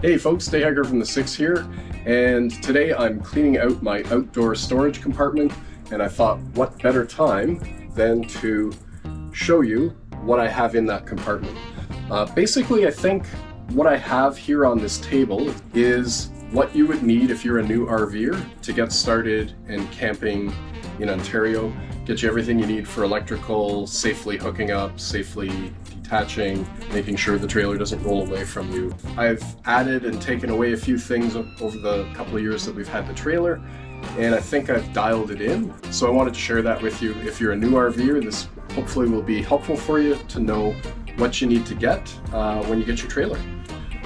Hey folks, Day Hiker from the 6 here, and today I'm cleaning out my outdoor storage compartment, and I thought what better time than to show you what I have in that compartment. Basically, I think what I have here on this table is what you would need if you're a new RVer to get started in camping in Ontario. Get you everything you need for electrical, safely hooking up, safely detaching, making sure the trailer doesn't roll away from you. I've added and taken away a few things over the couple of years that we've had the trailer, and I think I've dialed it in. So I wanted to share that with you. If you're a new RVer, this hopefully will be helpful for you to know what you need to get when you get your trailer.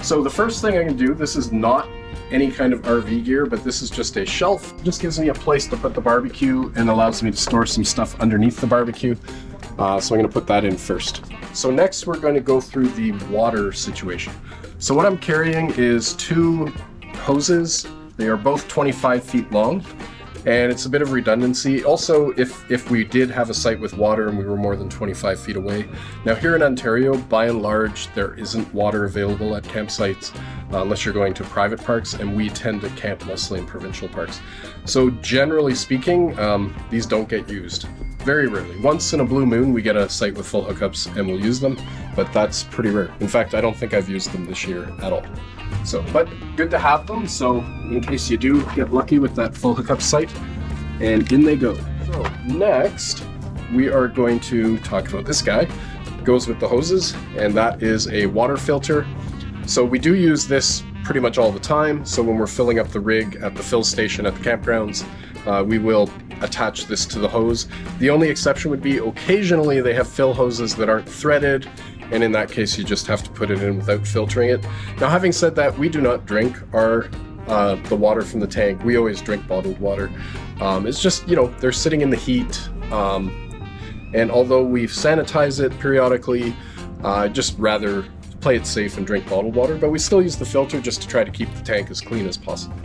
So the first thing I'm going to do, this is not any kind of RV gear, but this is just a shelf. It just gives me a place to put the barbecue and allows me to store some stuff underneath the barbecue. So I'm going to put that in first. So next we're going to go through the water situation. So what I'm carrying is two hoses. They are both 25 feet long, and it's a bit of redundancy. Also, if we did have a site with water and we were more than 25 feet away. Now here in Ontario, by and large, there isn't water available at campsites unless you're going to private parks, and we tend to camp mostly in provincial parks. So generally speaking, these don't get used. Very rarely. Once in a blue moon, we get a site with full hookups and we'll use them, but that's pretty rare. In fact, I don't think I've used them this year at all. So, but good to have them, so in case you do get lucky with that full hookup site, and in they go. So next, we are going to talk about this guy. It goes with the hoses, and that is a water filter. So we do use this pretty much all the time. So when we're filling up the rig at the fill station at the campgrounds, we will attach this to the hose. The only exception would be occasionally they have fill hoses that aren't threaded, and in that case you just have to put it in without filtering it. Now, having said that, we do not drink the water from the tank. We always drink bottled water. It's just, you know, they're sitting in the heat, and although we sanitize it periodically, I'd just rather play it safe and drink bottled water, but we still use the filter just to try to keep the tank as clean as possible.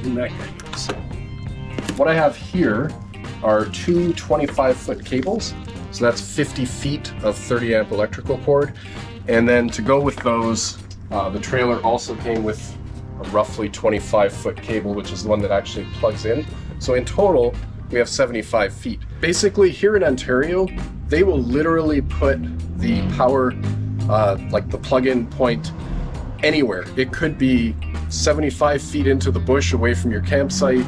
And that guy goes. What I have here are two 25-foot cables. So that's 50 feet of 30 amp electrical cord. And then to go with those, the trailer also came with a roughly 25-foot cable, which is the one that actually plugs in. So in total, we have 75 feet. Basically, here in Ontario, they will literally put the power, like the plug-in point, anywhere. It could be 75 feet into the bush away from your campsite.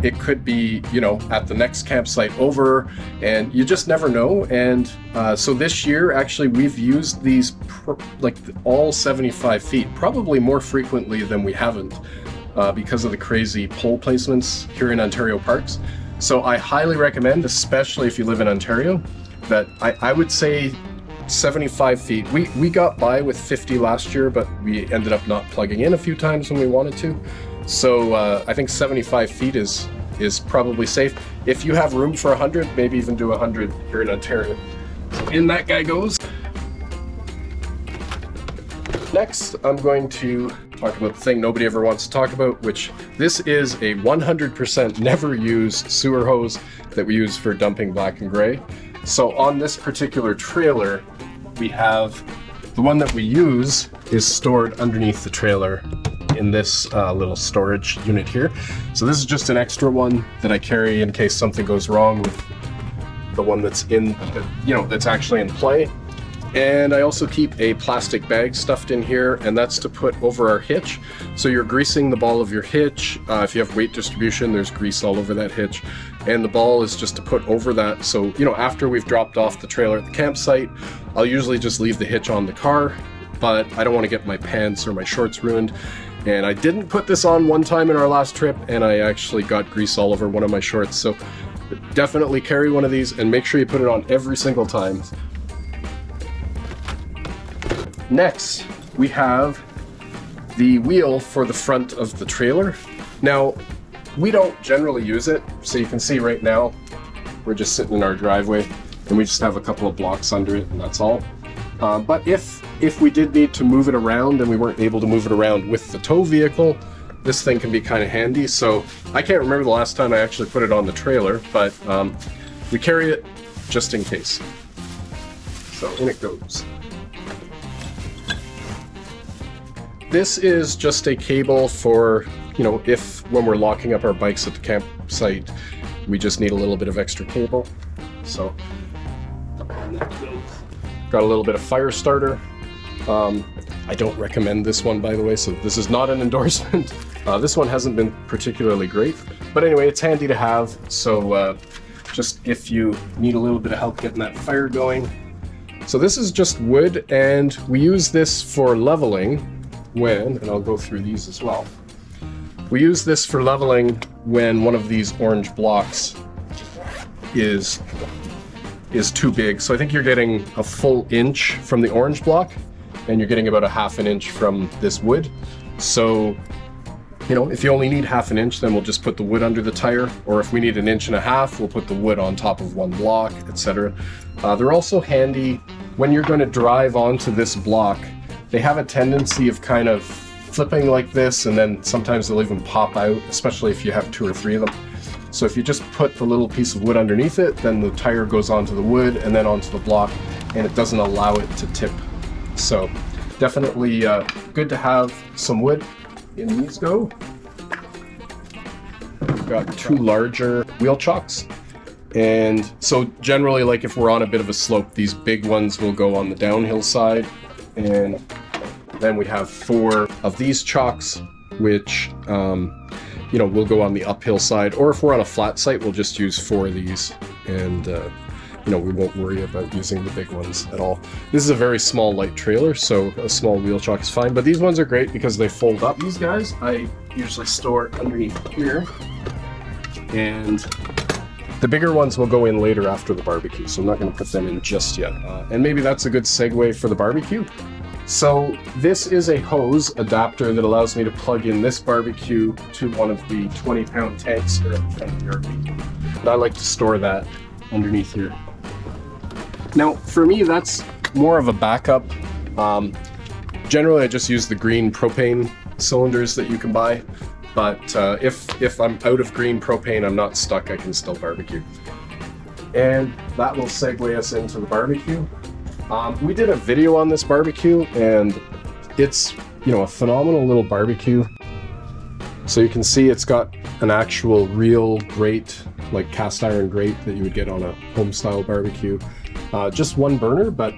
It could be, you know, at the next campsite over, and you just never know. And so this year, actually, we've used these like all 75 feet, probably more frequently than we haven't, because of the crazy pole placements here in Ontario parks. So I highly recommend, especially if you live in Ontario, that I would say 75 feet. We got by with 50 last year, but we ended up not plugging in a few times when we wanted to. So I think 75 feet is probably safe. If you have room for 100, maybe even do 100 here in Ontario. So in that guy goes. Next, I'm going to talk about the thing nobody ever wants to talk about, which this is a 100% never used sewer hose that we use for dumping black and gray. So on this particular trailer, we have the one that we use is stored underneath the trailer in this little storage unit here. So this is just an extra one that I carry in case something goes wrong with the one that's in, you know, that's actually in play. And I also keep a plastic bag stuffed in here, and that's to put over our hitch. So you're greasing the ball of your hitch. If you have weight distribution, there's grease all over that hitch. And the ball is just to put over that. So, you know, after we've dropped off the trailer at the campsite, I'll usually just leave the hitch on the car, but I don't want to get my pants or my shorts ruined. And I didn't put this on one time in our last trip, and I actually got grease all over one of my shorts. So definitely carry one of these and make sure you put it on every single time. Next, we have the wheel for the front of the trailer. Now, we don't generally use it, so you can see right now, we're just sitting in our driveway, and we just have a couple of blocks under it, and that's all. But if we did need to move it around and we weren't able to move it around with the tow vehicle, this thing can be kind of handy. So I can't remember the last time I actually put it on the trailer, but we carry it just in case. So in it goes. this is just a cable for, you know, if when we're locking up our bikes at the campsite, we just need a little bit of extra cable. So, got a little bit of fire starter. I don't recommend this one, by the way, so this is not an endorsement. This one hasn't been particularly great, but anyway, it's handy to have. So just if you need a little bit of help getting that fire going. So this is just wood, and we use this for leveling when, and I'll go through these as well. We use this for leveling when one of these orange blocks is too big. So I think you're getting a full inch from the orange block, and you're getting about a 1/2 inch from this wood. So, you know, if you only need 1/2 inch, then we'll just put the wood under the tire, or if we need 1.5 inches, we'll put the wood on top of one block, etc. They're also handy when you're going to drive onto this block. They have a tendency of kind of flipping like this, and then sometimes they'll even pop out, especially if you have 2 or 3 of them. So if you just put the little piece of wood underneath it, then the tire goes onto the wood and then onto the block, and it doesn't allow it to tip. So definitely good to have some wood. In these go. We've got 2 larger wheel chocks. And so generally, like if we're on a bit of a slope, these big ones will go on the downhill side. And then we have 4 of these chocks, which you know, will go on the uphill side. Or if we're on a flat site, we'll just use 4 of these, and you know, we won't worry about using the big ones at all. This is a very small light trailer, so a small wheel chock is fine, but these ones are great because they fold up. These guys I usually store underneath here, and the bigger ones will go in later after the barbecue, so I'm not going to put them in just yet. And maybe that's a good segue for the barbecue. So this is a hose adapter that allows me to plug in this barbecue to one of the 20-pound tanks here at the front of the RV. And I like to store that underneath here. Now, for me, that's more of a backup. Generally, I just use the green propane cylinders that you can buy, but if I'm out of green propane, I'm not stuck, I can still barbecue. And that will segue us into the barbecue. We did a video on this barbecue, and it's, you know, a phenomenal little barbecue. So you can see it's got an actual real grate, like cast iron grate that you would get on a home style barbecue. Just one burner, but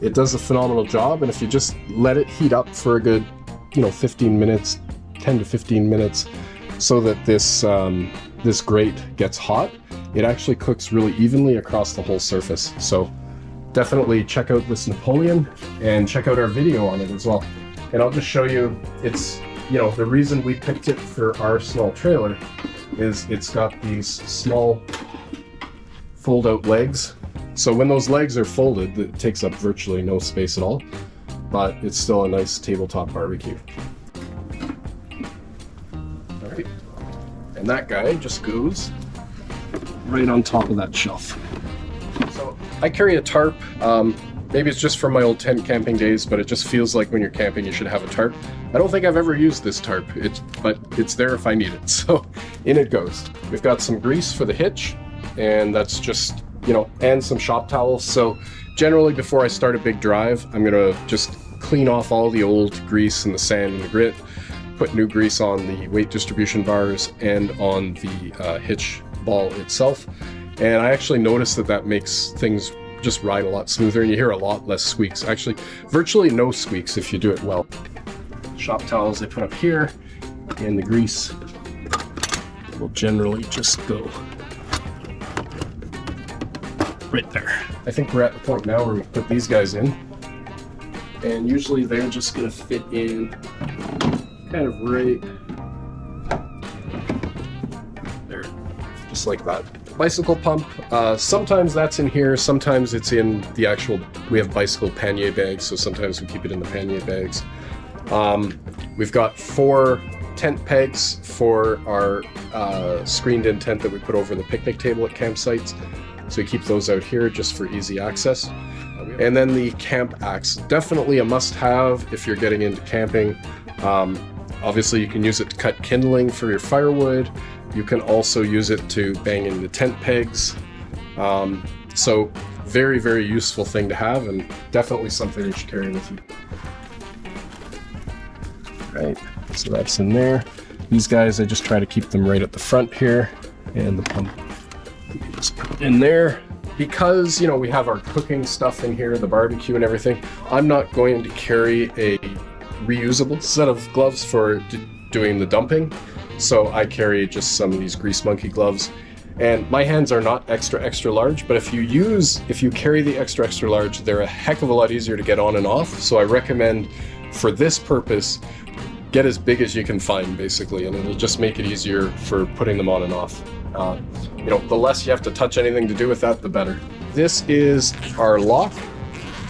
it does a phenomenal job. And if you just let it heat up for a good, you know, 15 minutes, 10 to 15 minutes, so that this this grate gets hot, it actually cooks really evenly across the whole surface. So definitely check out this Napoleon and check out our video on it as well. And I'll just show you, it's, you know, the reason we picked it for our small trailer is it's got these small fold out legs. So when those legs are folded, it takes up virtually no space at all, but it's still a nice tabletop barbecue. All right, and that guy just goes right on top of that shelf. So I carry a tarp. Maybe it's just from my old tent camping days, but it just feels like when you're camping you should have a tarp. I don't think I've ever used this tarp, but it's there if I need it, so in it goes. We've got some grease for the hitch, and that's just, you know, and some shop towels. So generally before I start a big drive, I'm gonna just clean off all the old grease and the sand and the grit, put new grease on the weight distribution bars and on the hitch ball itself. And I actually noticed that makes things just ride a lot smoother, and you hear a lot less squeaks. Actually, virtually no squeaks if you do it well. Shop towels I put up here, and the grease will generally just go right there. I think we're at the point now where we put these guys in, and usually they're just gonna fit in kind of right there, just like that. Bicycle pump, sometimes that's in here, sometimes it's in the actual, we have bicycle pannier bags, so sometimes we keep it in the pannier bags. We've got 4 tent pegs for our screened in tent that we put over the picnic table at campsites. So we keep those out here just for easy access. And then the camp axe, definitely a must-have if you're getting into camping. Obviously you can use it to cut kindling for your firewood. You can also use it to bang in the tent pegs. So very, very useful thing to have, and definitely something you should carry with you. Right, so that's in there. These guys, I just try to keep them right at the front here, and the pump, just put it in there. Because, you know, we have our cooking stuff in here, the barbecue and everything, I'm not going to carry a reusable set of gloves for doing the dumping. So I carry just some of these Grease Monkey gloves. And my hands are not extra large, but if you carry the extra large, they're a heck of a lot easier to get on and off. So I recommend, for this purpose, get as big as you can find, basically, and it'll just make it easier for putting them on and off. You know, the less you have to touch anything to do with that, the better. This is our lock.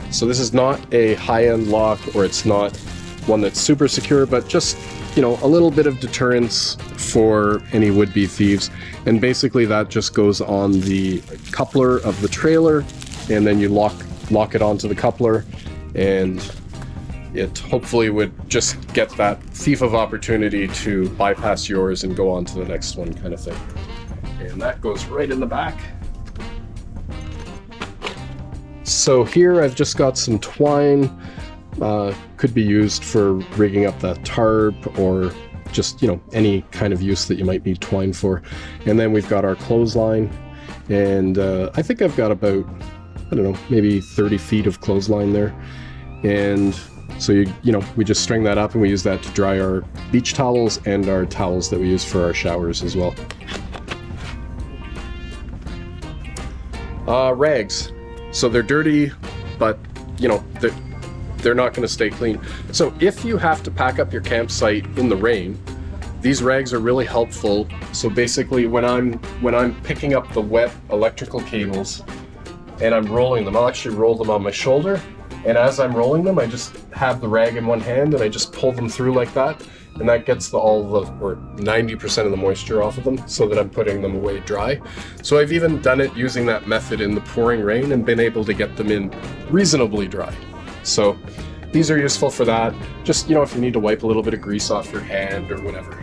So this is not a high-end lock, or it's not one that's super secure, but just, you know, a little bit of deterrence for any would-be thieves. And basically that just goes on the coupler of the trailer, and then you lock it onto the coupler, and it hopefully would just get that thief of opportunity to bypass yours and go on to the next one, kind of thing. And that goes right in the back. So here I've just got some twine. Could be used for rigging up that tarp, or just, you know, any kind of use that you might need twine for. And then we've got our clothesline, and I think I've got about, I don't know, maybe 30 feet of clothesline there. And so you know, we just string that up and we use that to dry our beach towels and our towels that we use for our showers as well. Rags. So they're dirty, but, you know, they're not going to stay clean. So if you have to pack up your campsite in the rain, these rags are really helpful. So basically, when I'm picking up the wet electrical cables and I'm rolling them, I'll actually roll them on my shoulder, and as I'm rolling them, I just have the rag in one hand and I just pull them through like that, and that gets or 90% of the moisture off of them, so that I'm putting them away dry. So I've even done it using that method in the pouring rain and been able to get them in reasonably dry. So these are useful for that. Just, you know, if you need to wipe a little bit of grease off your hand or whatever.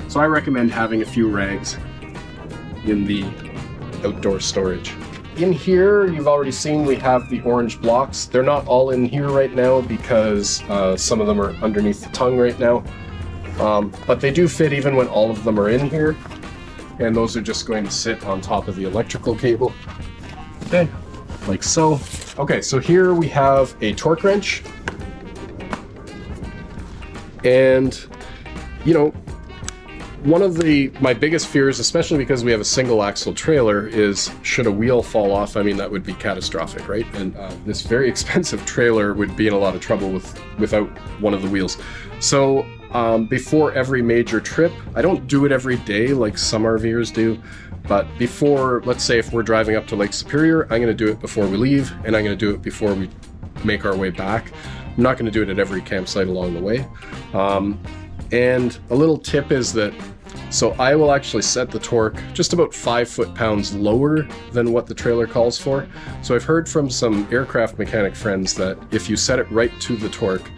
So I recommend having a few rags in the outdoor storage. In here, you've already seen we have the orange blocks. They're not all in here right now because some of them are underneath the tongue right now. But they do fit even when all of them are in here. And those are just going to sit on top of the electrical cable. Okay, like so. Okay, so here we have a torque wrench. And, you know, one of my biggest fears, especially because we have a single axle trailer, is should a wheel fall off, I mean, that would be catastrophic, right? And this very expensive trailer would be in a lot of trouble without one of the wheels. So before every major trip, I don't do it every day like some RVers do, but before, let's say if we're driving up to Lake Superior, I'm going to do it before we leave, and I'm going to do it before we make our way back. I'm not going to do it at every campsite along the way. And a little tip is that, so I will actually set the torque just about 5 foot-pounds lower than what the trailer calls for. So I've heard from some aircraft mechanic friends that if you set it right to the torque,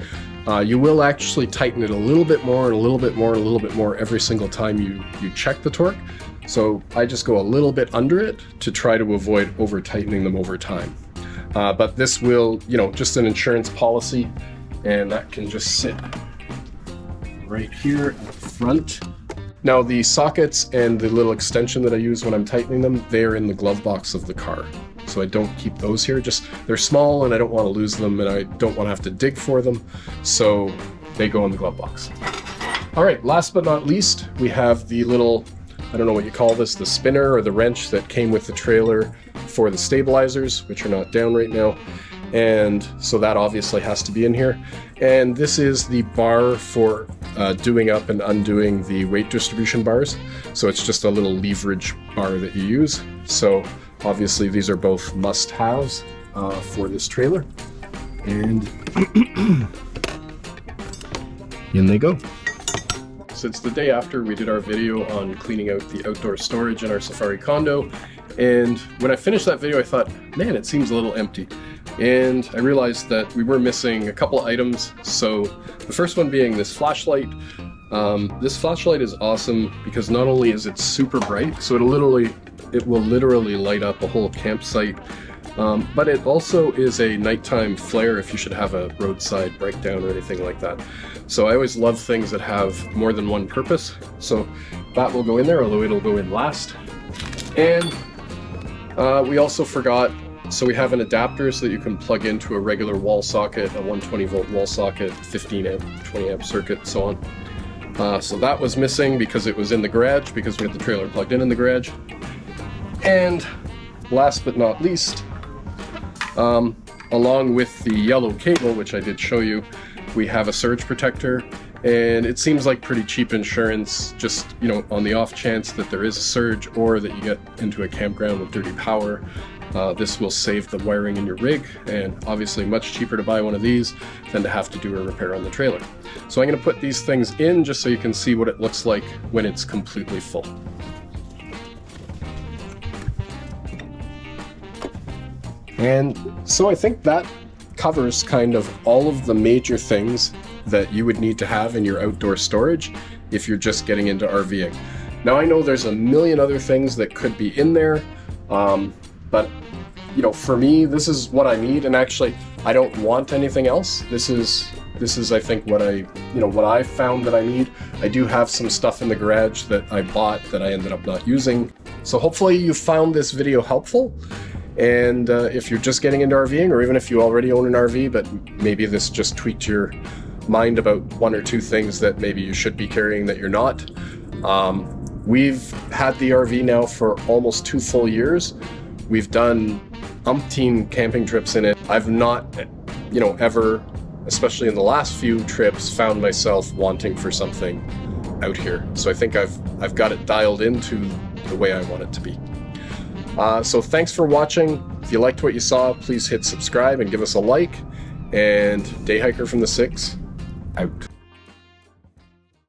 you will actually tighten it a little bit more and a little bit more and a little bit more every single time you check the torque. So I just go a little bit under it to try to avoid over-tightening them over time. But this will, you know, just an insurance policy, and that can just sit right here at the front. Now the sockets and the little extension that I use when I'm tightening them, they're in the glove box of the car. So I don't keep those here, just they're small and I don't want to lose them, and I don't want to have to dig for them. So they go in the glove box. All right, last but not least, we have the little, I don't know what you call this, the spinner or the wrench that came with the trailer for the stabilizers, which are not down right now. And so that obviously has to be in here. And this is the bar for doing up and undoing the weight distribution bars. So it's just a little leverage bar that you use. So obviously these are both must-haves for this trailer. And in they go. So it's the day after we did our video on cleaning out the outdoor storage in our Safari condo. And when I finished that video, I thought, man, it seems a little empty. And I realized that we were missing a couple items. So the first one being this flashlight. This flashlight is awesome because not only is it super bright, so it will literally light up a whole campsite But it also is a nighttime flare if you should have a roadside breakdown or anything like that. So I always love things that have more than one purpose. So that will go in there, although it'll go in last. And we also forgot, so we have an adapter so that you can plug into a regular wall socket, a 120 volt wall socket, 15 amp, 20 amp circuit, so on. So that was missing because it was in the garage, because we had the trailer plugged in the garage. And last but not least, along with the yellow cable, which I did show you, we have a surge protector, and it seems like pretty cheap insurance, just, you know, on the off chance that there is a surge or that you get into a campground with dirty power. This will save the wiring in your rig, and obviously much cheaper to buy one of these than to have to do a repair on the trailer. So I'm going to put these things in just so you can see what it looks like when it's completely full. And so I think that covers kind of all of the major things that you would need to have in your outdoor storage if you're just getting into RVing. Now I know there's a million other things that could be in there, but you know, for me, this is what I need, and actually I don't want anything else. This is I think what I found that I need. I do have some stuff in the garage that I bought that I ended up not using. So hopefully you found this video helpful. And if you're just getting into RVing, or even if you already own an RV, but maybe this just tweaked your mind about one or two things that maybe you should be carrying that you're not. We've had the RV now for almost 2 full years. We've done umpteen camping trips in it. I've not, you know, ever, especially in the last few trips, found myself wanting for something out here. So I think I've got it dialed into the way I want it to be. So thanks for watching. If you liked what you saw, please hit subscribe and give us a like. And Day Hiker from the 6, out.